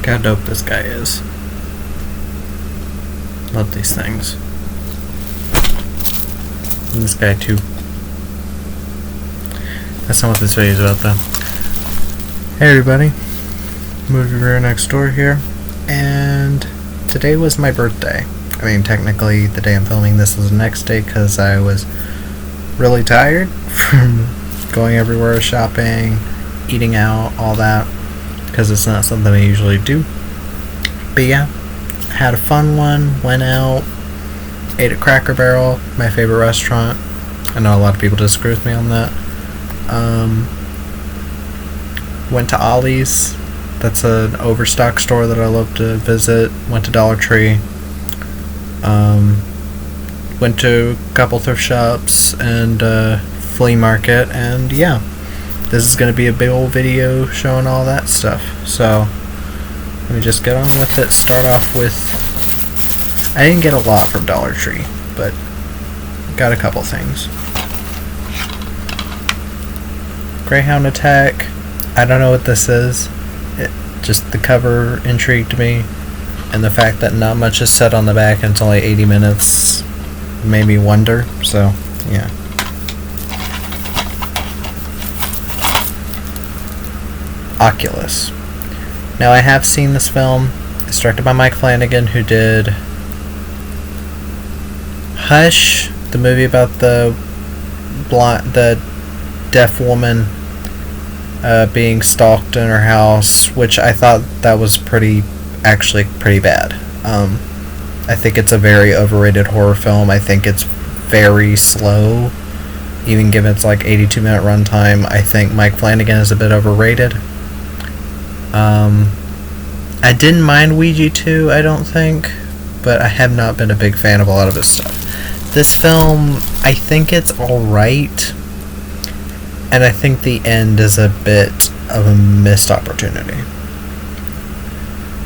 Look how dope this guy is. Love these things. And this guy too. That's not what this video is about though. Hey everybody. Movie reviewer next door here. And today was my birthday. I mean, technically the day I'm filming this is the next day because I was really tired from going everywhere, shopping, eating out, all that, because it's not something I usually do. But yeah, had a fun one, went out, ate at Cracker Barrel, my favorite restaurant. I know a lot of people disagree with me on that. Went to Ollie's, that's an overstock store that I love to visit. Went to Dollar Tree. Went to a couple thrift shops and flea market, and yeah, this is going to be a big old video showing all that stuff. So let me just get on with it. Start off with, I didn't get a lot from Dollar Tree, but got a couple things. Greyhound Attack. I don't know what this is. Just the cover intrigued me, and the fact that not much is said on the back and it's only 80 minutes made me wonder. So yeah. Oculus. Now I have seen this film. It's directed by Mike Flanagan, who did Hush, the movie about the deaf woman being stalked in her house, which I thought that was actually pretty bad. I think it's a very overrated horror film. I think it's very slow, even given it's like 82-minute runtime. I think Mike Flanagan is a bit overrated. I didn't mind Ouija 2, I don't think, but I have not been a big fan of a lot of his stuff. This film, I think it's alright, and I think the end is a bit of a missed opportunity.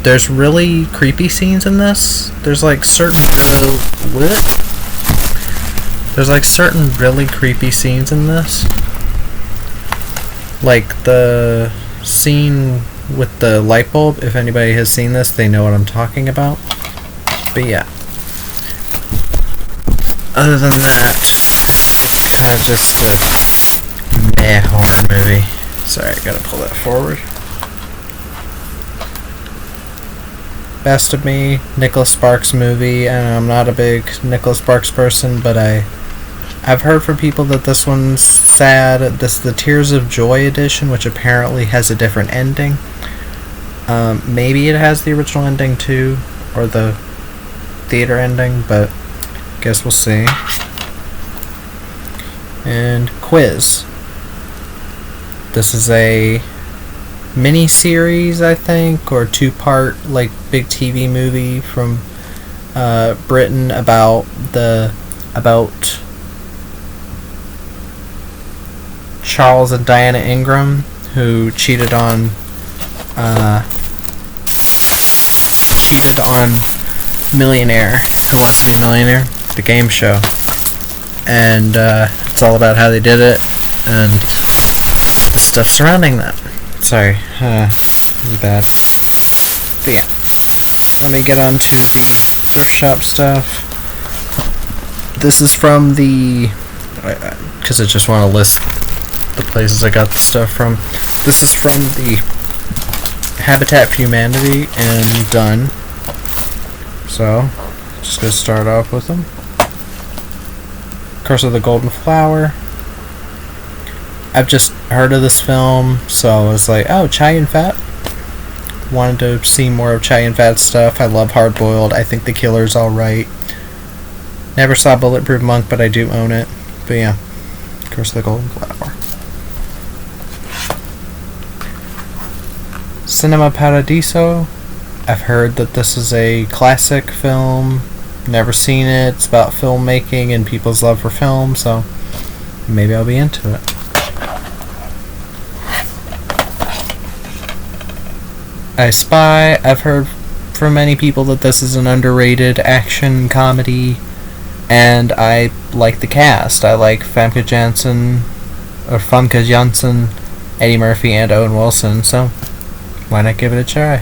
There's really creepy scenes in this. There's like certain really creepy scenes in this. Like the scene with the light bulb. If anybody has seen this, they know what I'm talking about. But yeah. Other than that, it's kind of just a meh horror movie. Sorry, I gotta pull that forward. Best of Me, Nicholas Sparks movie, and I'm not a big Nicholas Sparks person, but I've heard from people that this one's sad. This is the Tears of Joy edition, which apparently has a different ending. Maybe it has the original ending too, or the theater ending, but I guess we'll see. And Quiz. This is a mini-series, I think, or two-part, like, big TV movie from Britain about Charles and Diana Ingram, who cheated on Millionaire, Who Wants to Be a Millionaire, the game show, and it's all about how they did it and the stuff surrounding that. Sorry, this is bad. But yeah, let me get on to the thrift shop stuff. This is from the, because I just want to list the places I got the stuff from. This is from the Habitat for Humanity in Dunn. So, just gonna start off with them. Curse of the Golden Flower. I've just heard of this film, so I was like, oh, Chow Yun-fat. Wanted to see more of Chow Yun-fat's stuff. I love Hard Boiled. I think The Killer's alright. Never saw Bulletproof Monk, but I do own it. But yeah, Curse of the Golden Flower. Cinema Paradiso. I've heard that this is a classic film. Never seen it. It's about filmmaking and people's love for film, so maybe I'll be into it. I Spy. I've heard from many people that this is an underrated action comedy, and I like the cast. I like Famke Janssen, Eddie Murphy, and Owen Wilson, so why not give it a try?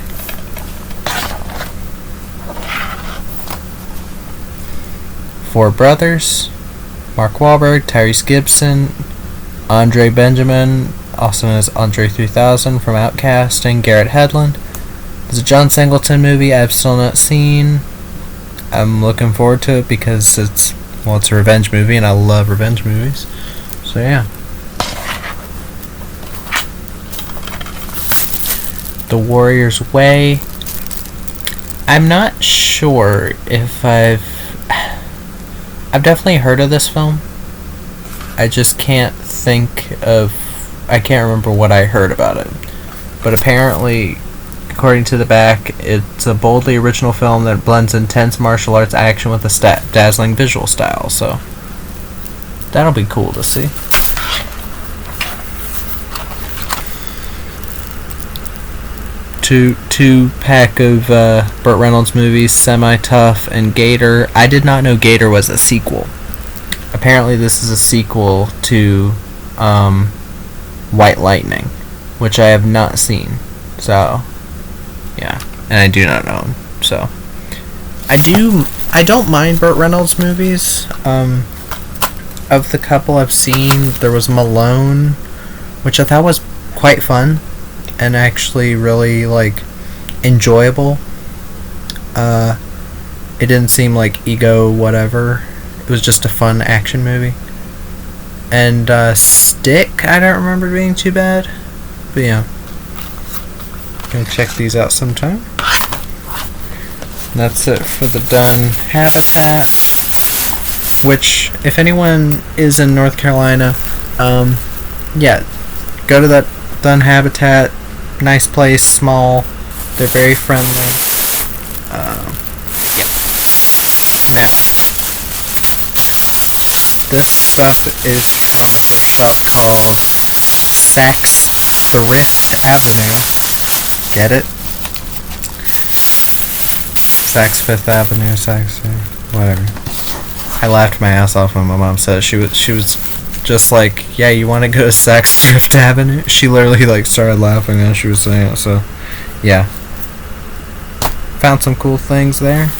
four brothers: Mark Wahlberg, Tyrese Gibson, Andre Benjamin, also known as Andre 3000 from Outkast, and Garrett Hedlund. It's a John Singleton movie I've still not seen. I'm looking forward to it because it's a revenge movie, and I love revenge movies. So yeah. The Warrior's Way. I'm not sure if I've definitely heard of this film. I just can't I can't remember what I heard about it. But apparently, according to the back, it's a boldly original film that blends intense martial arts action with a dazzling visual style, so that'll be cool to see. Two pack of Burt Reynolds movies, Semi-Tough and Gator. I did not know Gator was a sequel. Apparently this is a sequel to White Lightning, which I have not seen. So, yeah. And I do not know him. So, I don't mind Burt Reynolds movies. Of the couple I've seen, there was Malone, which I thought was quite fun and actually really enjoyable. It didn't seem like ego whatever. It was just a fun action movie. And Stick, I don't remember being too bad. But yeah, gonna check these out sometime. And that's it for the Dunn Habitat, which, if anyone is in North Carolina, yeah, go to that Dunn Habitat. Nice place, small. They're very friendly. Yep. Now, this stuff is from a thrift shop called Saks Thrift Avenue. Get it? Saks Fifth Avenue, Saks, whatever. I laughed my ass off when my mom said it. She was just like, yeah, you want to go to Saks Fifth Avenue? She literally started laughing as she was saying it. So yeah, found some cool things there.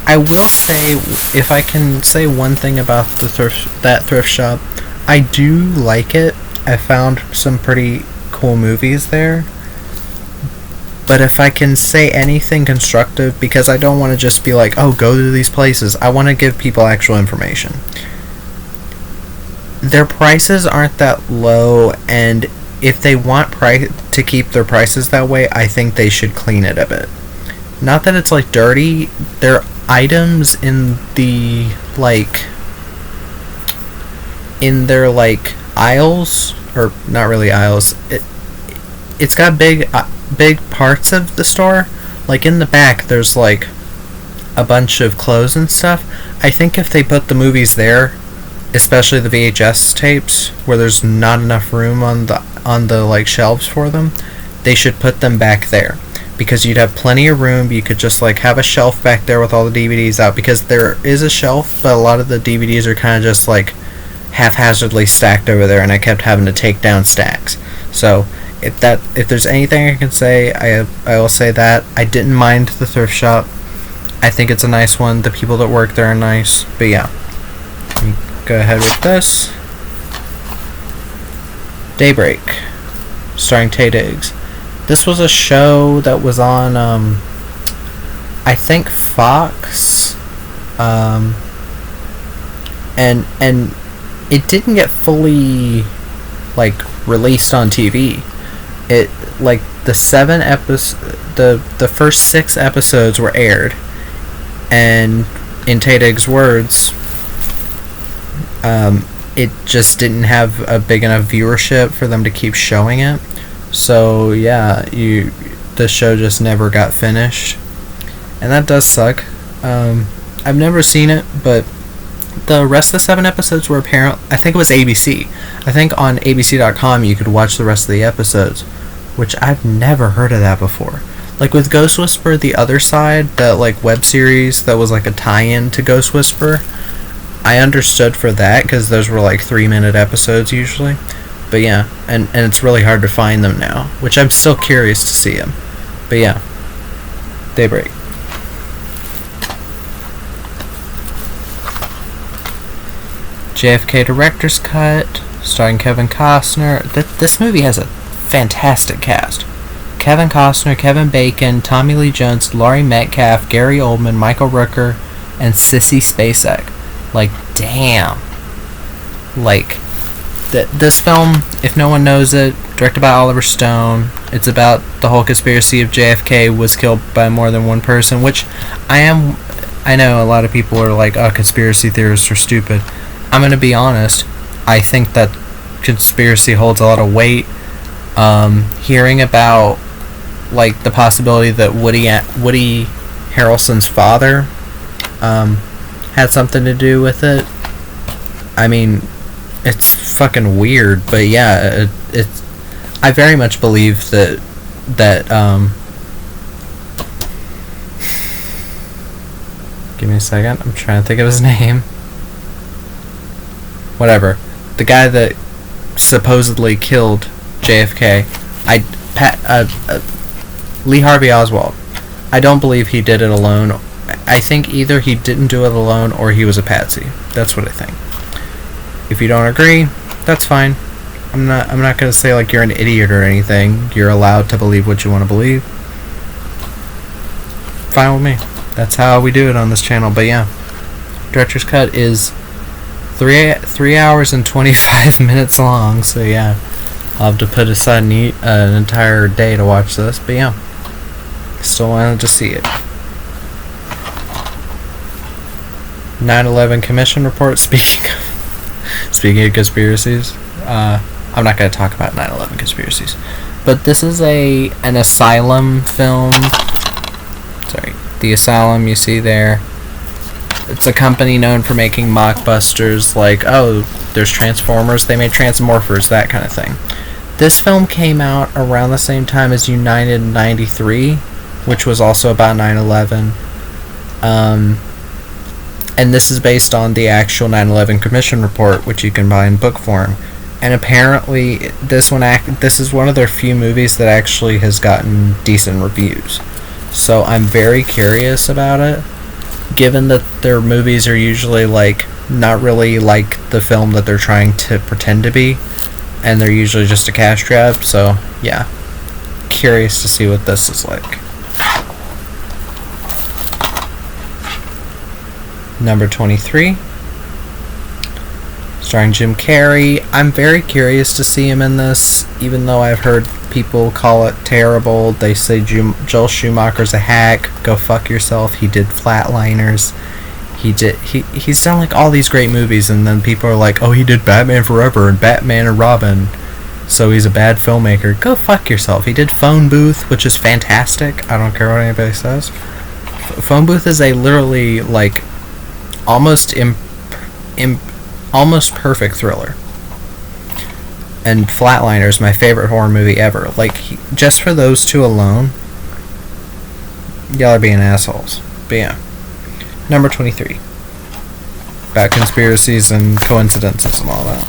I will say, if I can say one thing about that thrift shop, I do like it. I found some pretty cool movies there. But if I can say anything constructive, because I don't want to just be like, oh, go to these places, I want to give people actual information. Their prices aren't that low, and if they want to keep their prices that way, I think they should clean it a bit. Not that it's dirty. Their items in the in their aisles, or not really aisles. It's got big parts of the store. In the back, there's a bunch of clothes and stuff. I think if they put the movies there, especially the VHS tapes, where there's not enough room on the shelves for them, they should put them back there, because you'd have plenty of room. You could just have a shelf back there with all the DVDs out, because there is a shelf, but a lot of the DVDs are kind of just haphazardly stacked over there, and I kept having to take down stacks. So if there's anything I can say, I will say that I didn't mind the thrift shop. I think it's a nice one. The people that work there are nice. But yeah, go ahead with this. Daybreak, starring Taye Diggs. This was a show that was on, I think, Fox, and it didn't get fully released on TV. It the first 6 episodes were aired, and in Taye Diggs' words, it just didn't have a big enough viewership for them to keep showing it. So yeah, the show just never got finished, and that does suck. I've never seen it, but the rest of the 7 episodes were apparent. I think it was ABC. I think on ABC.com you could watch the rest of the episodes, which I've never heard of that before. With Ghost Whisperer, The Other Side, that web series that was a tie-in to Ghost Whisperer, I understood for that, because those were 3-minute episodes usually. But yeah, and it's really hard to find them now, which I'm still curious to see them. But yeah, Daybreak. JFK Director's Cut, starring Kevin Costner. This movie has a fantastic cast. Kevin Costner, Kevin Bacon, Tommy Lee Jones, Laurie Metcalf, Gary Oldman, Michael Rooker, and Sissy Spacek. Like, damn. Like, this film, if no one knows it, directed by Oliver Stone, it's about the whole conspiracy of JFK was killed by more than one person, which I know a lot of people are like, oh, conspiracy theorists are stupid. I'm going to be honest, I think that conspiracy holds a lot of weight. Hearing about, like, the possibility that Woody Harrelson's father had something to do with it, I mean, it's fucking weird, but yeah, I very much believe that give me a second, I'm trying to think of his name. Whatever. The guy that supposedly killed JFK, Lee Harvey Oswald. I don't believe he did it alone. I think either he didn't do it alone or he was a patsy. That's what I think. If you don't agree, that's fine. I'm not gonna say like you're an idiot or anything. You're allowed to believe what you want to believe. Fine with me. That's how we do it on this channel. But yeah, Director's Cut is 3 hours and 25 minutes long. So yeah, I'll have to put aside an entire day to watch this. But yeah, still wanted to see it. 9/11 Commission report. Speaking of conspiracies, I'm not going to talk about 9/11 conspiracies, but this is an asylum film. Sorry, the Asylum you see there. It's a company known for making mockbusters like, oh, there's Transformers, they made Transmorphers, that kind of thing. This film came out around the same time as United in 93, which was also about 9/11. And this is based on the actual 9/11 Commission report, which you can buy in book form. And apparently, this is one of their few movies that actually has gotten decent reviews. So I'm very curious about it, given that their movies are usually like not really like the film that they're trying to pretend to be, and they're usually just a cash grab. So yeah, curious to see what this is like. Number 23, starring Jim Carrey. I'm very curious to see him in this, even though I've heard people call it terrible. They say Joel Schumacher's a hack. Go fuck yourself. He did Flatliners. He's done like all these great movies, and then people are like, oh, he did Batman Forever and Batman and Robin, so he's a bad filmmaker. Go fuck yourself. He did Phone Booth, which is fantastic. I don't care what anybody says. Phone Booth is a literally like almost perfect thriller. And Flatliners, my favorite horror movie ever. Like, just for those two alone, y'all are being assholes. But yeah. Number 23. About conspiracies and coincidences and all that.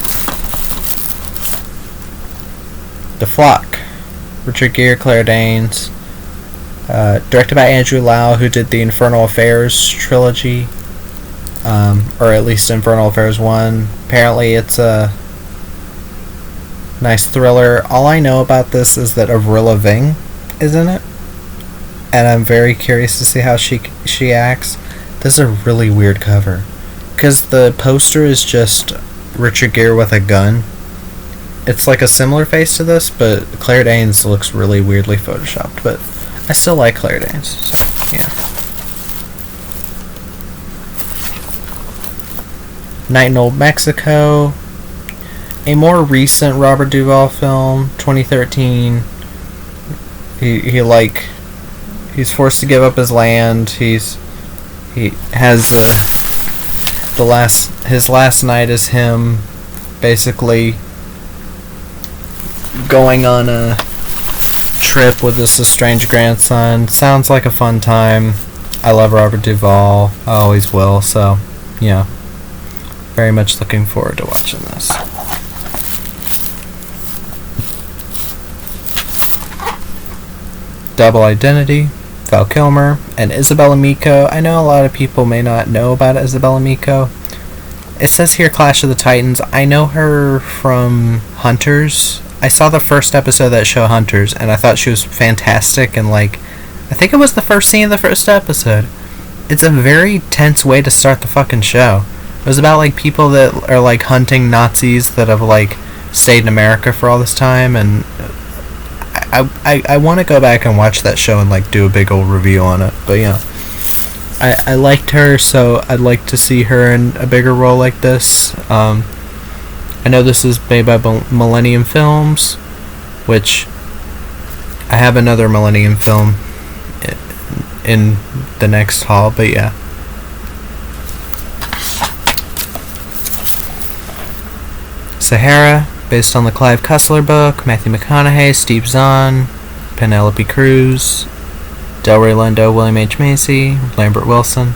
The Flock. Richard Gere, Claire Danes. Directed by Andrew Lau, who did the Infernal Affairs trilogy. Or at least Infernal Affairs 1. Apparently it's a nice thriller. All I know about this is that Avril Lavigne is in it, and I'm very curious to see how she acts. This is a really weird cover, because the poster is just Richard Gere with a gun. It's like a similar face to this, but Claire Danes looks really weirdly photoshopped, but I still like Claire Danes, so yeah. Night in Old Mexico, a more recent Robert Duvall film, 2013. He's forced to give up his land. He has his last night is him basically going on a trip with this estranged grandson. Sounds like a fun time. I love Robert Duvall. I always will. So yeah. Very much looking forward to watching this. Double Identity, Val Kilmer, and Isabella Miko. I know a lot of people may not know about Isabella Miko. It says here Clash of the Titans. I know her from Hunters. I saw the first episode of that show, Hunters, and I thought she was fantastic, and like, I think it was the first scene of the first episode. It's a very tense way to start the fucking show. It was about like people that are like hunting Nazis that have like stayed in America for all this time, and I want to go back and watch that show and like do a big old review on it. But yeah, I liked her, so I'd like to see her in a bigger role like this. I know this is made by Millennium Films, which I have another Millennium film in the next haul, but yeah. Sahara, based on the Clive Cussler book, Matthew McConaughey, Steve Zahn, Penelope Cruz, Delroy Lindo, William H. Macy, Lambert Wilson.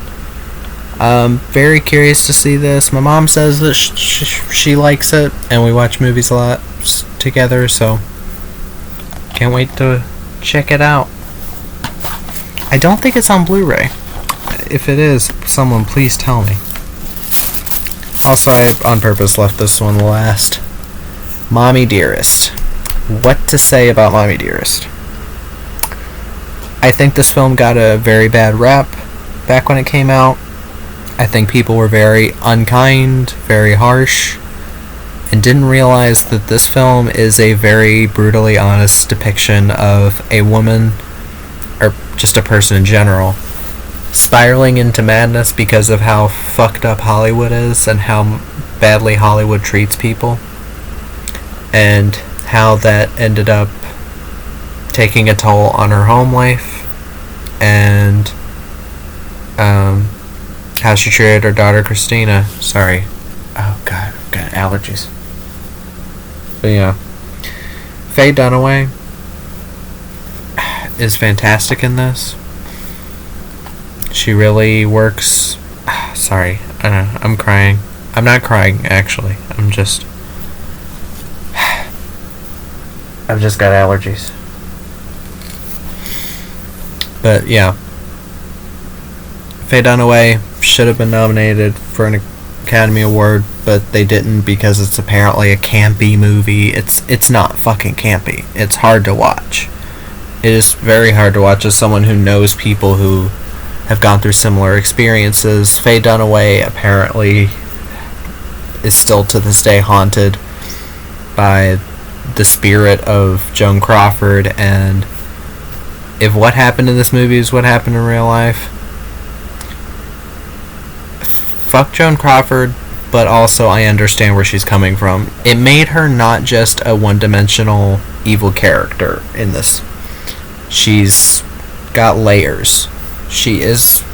Very curious to see this. My mom says that she likes it, and we watch movies a lot together, so can't wait to check it out. I don't think it's on Blu-ray. If it is, someone please tell me. Also, I on purpose left this one last. Mommy Dearest. What to say about Mommy Dearest? I think this film got a very bad rap back when it came out. I think people were very unkind, very harsh, and didn't realize that this film is a very brutally honest depiction of a woman, or just a person in general, spiraling into madness because of how fucked up Hollywood is and how badly Hollywood treats people, and how that ended up taking a toll on her home life, and how she treated her daughter Christina. Sorry. Oh god, I've got allergies. But yeah, Faye Dunaway is fantastic in this. She really works. Sorry, I don't know, I'm crying. I'm not crying, actually. I've just got allergies. But yeah, Faye Dunaway should have been nominated for an Academy Award, but they didn't because it's apparently a campy movie. It's not fucking campy. It's hard to watch. It is very hard to watch as someone who knows people who have gone through similar experiences. Faye Dunaway apparently is still to this day haunted by the spirit of Joan Crawford, and if what happened in this movie is what happened in real life, fuck Joan Crawford, but also I understand where she's coming from. It made her not just a one-dimensional evil character in this. She's got layers. She is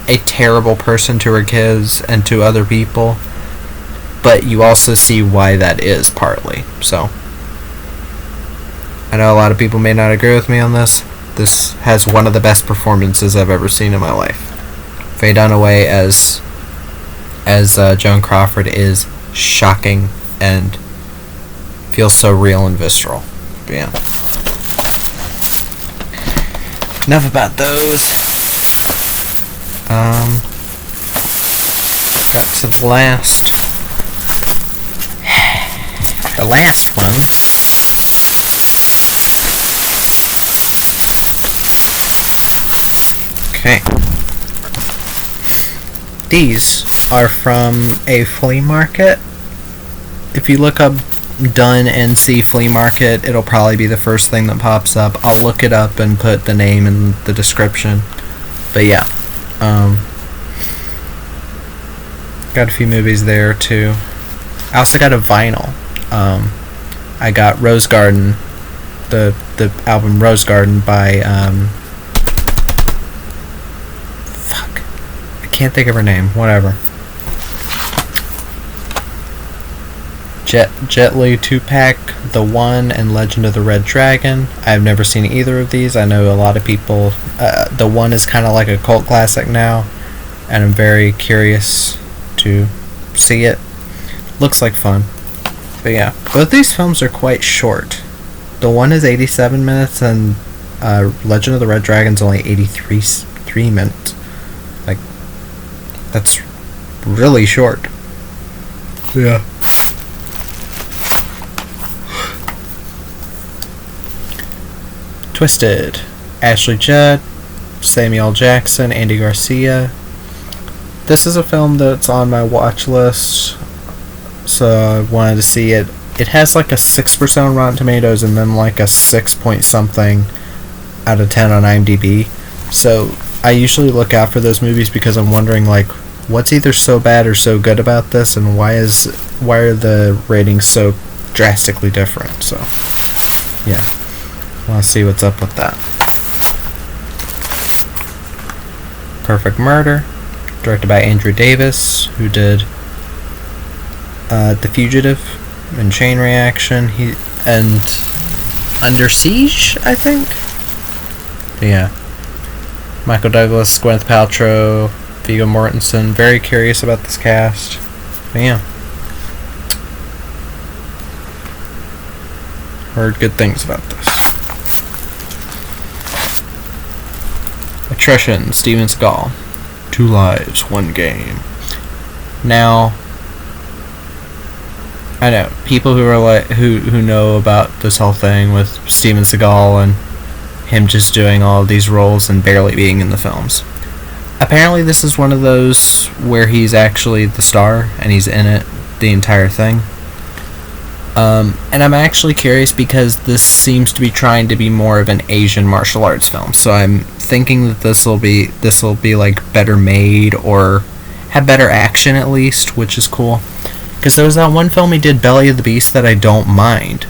a terrible person to her kids and to other people, but you also see why that is partly. So I know a lot of people may not agree with me on this. This has one of the best performances I've ever seen in my life. Faye Dunaway as Joan Crawford is shocking and feels so real and visceral. But yeah. Enough about those. Got to the last one. Okay. These are from a flea market. If you look up Dunn NC Flea Market, it'll probably be the first thing that pops up. I'll look it up and put the name in the description. But yeah, got a few movies there too. I also got a vinyl. I got Rose Garden, the album Rose Garden by fuck, I can't think of her name. Whatever. Jet Li 2-pack, The One, and Legend of the Red Dragon. I've never seen either of these. I know a lot of people. The One is kind of like a cult classic now, and I'm very curious to see it. Looks like fun. But yeah, both these films are quite short. The One is 87 minutes, and Legend of the Red Dragon's only 83 minutes. Like, that's really short. Yeah. Twisted. Ashley Judd, Samuel Jackson, Andy Garcia. This is a film that's on my watch list, so I wanted to see it. It has like a 6% on Rotten Tomatoes and then like a 6 point something out of 10 on IMDb. So I usually look out for those movies because I'm wondering like what's either so bad or so good about this, and why are the ratings so drastically different. So yeah, I want to see what's up with that. Perfect Murder, directed by Andrew Davis, who did The Fugitive and Chain Reaction, and Under Siege, I think. Yeah. Michael Douglas, Gwyneth Paltrow, Viggo Mortensen. Very curious about this cast. But yeah. Heard good things about this. Attrition, Steven Seagal. 2 lives, 1 game. Now, I know people who are like who know about this whole thing with Steven Seagal and him just doing all of these roles and barely being in the films. Apparently, this is one of those where he's actually the star and he's in it the entire thing. And I'm actually curious because this seems to be trying to be more of an Asian martial arts film. So I'm thinking that this will be like better made or have better action at least, which is cool. Because there was that one film he did, Belly of the Beast, that I don't mind.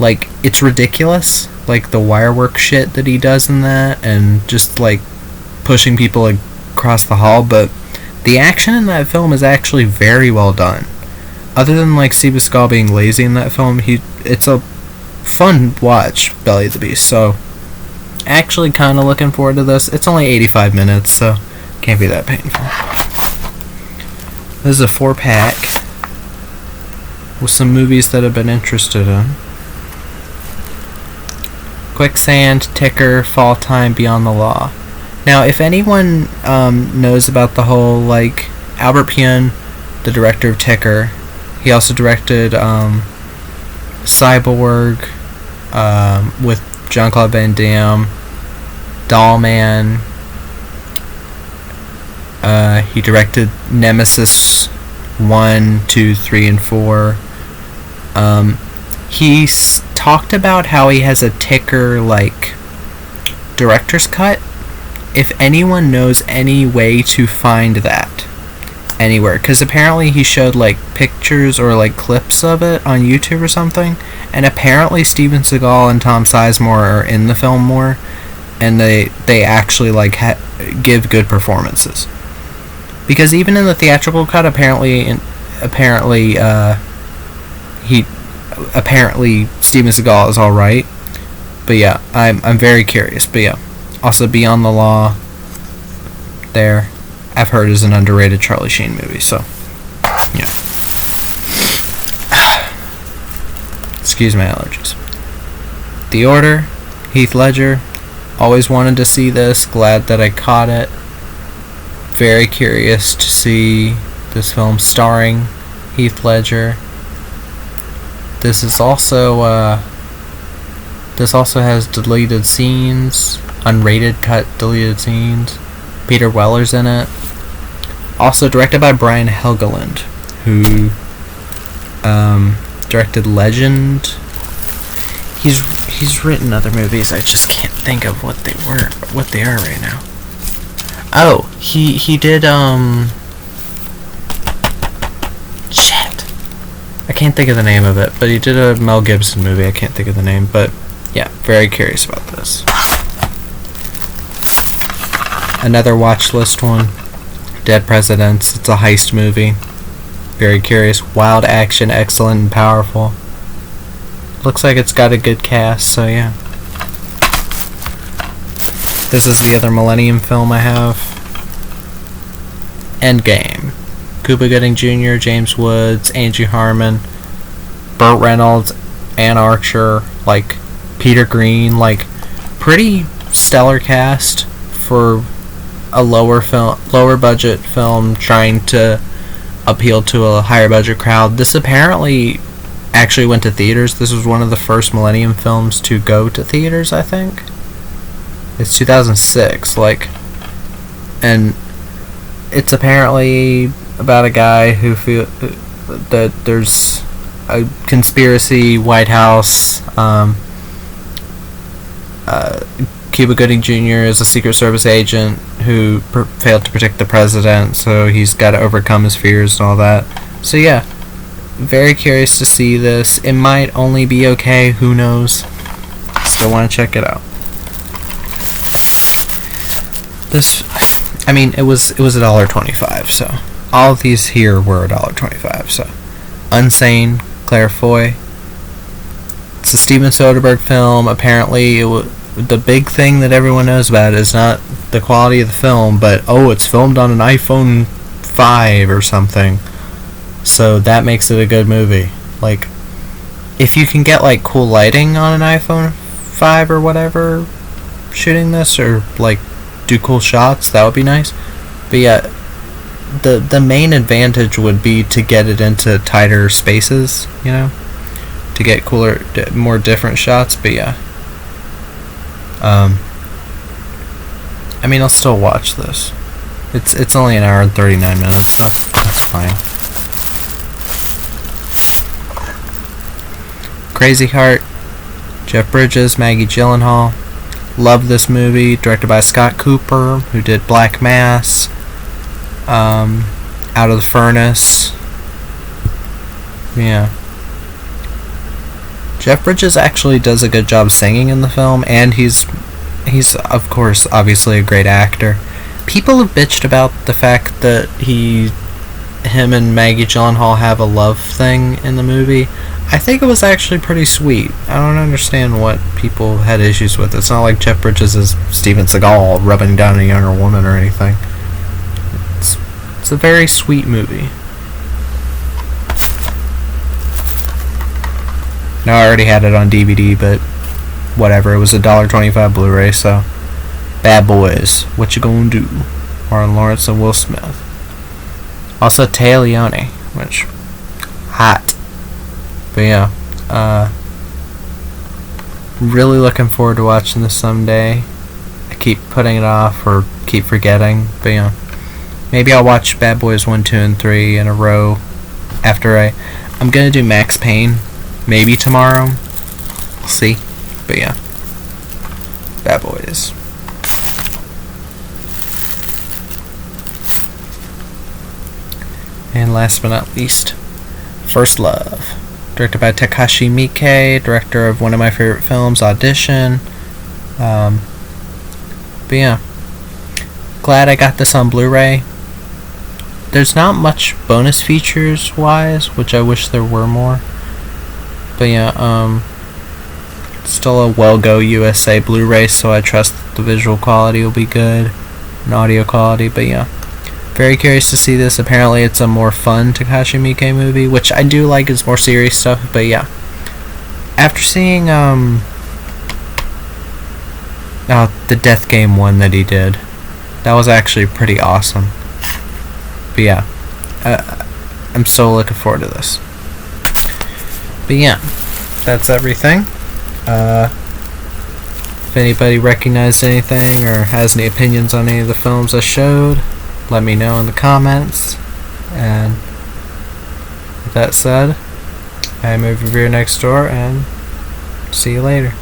Like, it's ridiculous, like the wire work shit that he does in that, and just like pushing people across the hall, but the action in that film is actually very well done. Other than like Steven Seagal being lazy in that film, it's a fun watch, Belly of the Beast. So actually kind of looking forward to this. It's only 85 minutes, so can't be that painful. This is a 4-pack with some movies that I've been interested in. Quicksand, Ticker, Fall Time, Beyond the Law. Now, if anyone knows about the whole, like, Albert Pyun, the director of Ticker, he also directed Cyborg with Jean-Claude Van Damme, Doll Man. He directed Nemesis 1, 2, 3, and 4. He's talked about how he has a Ticker, like, director's cut. If anyone knows any way to find that anywhere, because apparently he showed, like, pictures or, like, clips of it on YouTube or something, and apparently Steven Seagal and Tom Sizemore are in the film more, and they actually, like, give good performances. Because even in the theatrical cut, apparently Steven Seagal is alright. But yeah, I'm very curious. But yeah, also Beyond the Law, there, I've heard is an underrated Charlie Sheen movie. So yeah. Excuse my allergies. The Order, Heath Ledger. Always wanted to see this. Glad that I caught it. Very curious to see this film starring Heath Ledger. This is also this also has deleted scenes, unrated cut deleted scenes. Peter Weller's in it. Also directed by Brian Helgeland, who directed Legend. He's written other movies. I just can't think of what they are right now. Oh, he did shit. I can't think of the name of it, but he did a Mel Gibson movie. I can't think of the name, but yeah, very curious about this. Another watch list one, Dead Presidents. It's a heist movie. Very curious. Wild action, excellent and powerful. Looks like it's got a good cast, so yeah. This is the other Millennium film I have. Endgame. Cuba Gooding Jr., James Woods, Angie Harmon, Burt Reynolds, Ann Archer, like Peter Green, like pretty stellar cast for a lower budget film trying to appealed to a higher budget crowd. This apparently actually went to theaters. This was one of the first Millennium films to go to theaters, I think. It's 2006, and it's apparently about a guy who feel that there's a conspiracy. White House, Cuba Gooding Jr. is a Secret Service agent who failed to protect the president, so he's got to overcome his fears and all that. So yeah, very curious to see this. It might only be okay, who knows. Still want to check it out. This, I mean, it was $1.25, so all of these here were $1.25. So, Unsane, Claire Foy. It's a Steven Soderbergh film. Apparently, the big thing that everyone knows about is not the quality of the film, but it's filmed on an iPhone 5 or something. So that makes it a good movie. Like, if you can get cool lighting on an iPhone 5 or whatever, shooting this, or do cool shots, that would be nice. But yeah, the main advantage would be to get it into tighter spaces, to get cooler, more different shots. But yeah, I mean, I'll still watch this. It's only an hour and 39 minutes, so that's fine. Crazy Heart, Jeff Bridges, Maggie Gyllenhaal. Love this movie, directed by Scott Cooper, who did Black Mass, Out of the Furnace. Yeah. Jeff Bridges actually does a good job singing in the film, and he's of course obviously a great actor. People have bitched about the fact that him and Maggie Gyllenhaal have a love thing in the movie. I think it was actually pretty sweet. I don't understand what people had issues with. It's not like Jeff Bridges is Steven Seagal rubbing down a younger woman or anything. It's a very sweet movie. Now, I already had it on DVD, but whatever. It was $1.25 Blu-ray, so Bad Boys, What You Gonna Do? Martin Lawrence and Will Smith. Also, Téa Leoni, which, hot. But yeah, really looking forward to watching this someday. I keep putting it off or keep forgetting, but yeah, maybe I'll watch Bad Boys 1, 2, and 3 in a row after I'm gonna do Max Payne, maybe tomorrow. We'll see. But yeah, Bad Boys. And last but not least, First Love. Directed by Takashi Miike, director of one of my favorite films, Audition. But yeah, glad I got this on Blu-ray. There's not much bonus features wise, which I wish there were more. But yeah, still a Well Go USA Blu-ray, so I trust the visual quality will be good and audio quality. But yeah, very curious to see this. Apparently it's a more fun Takashi Miike movie, which I do like. It's more serious stuff. But yeah, after seeing the Death Game one that he did, that was actually pretty awesome. But yeah, I'm so looking forward to this. But yeah, that's everything. If anybody recognized anything or has any opinions on any of the films I showed, let me know in the comments. And with that said, I am Movie Reviewer Next Door, and see you later.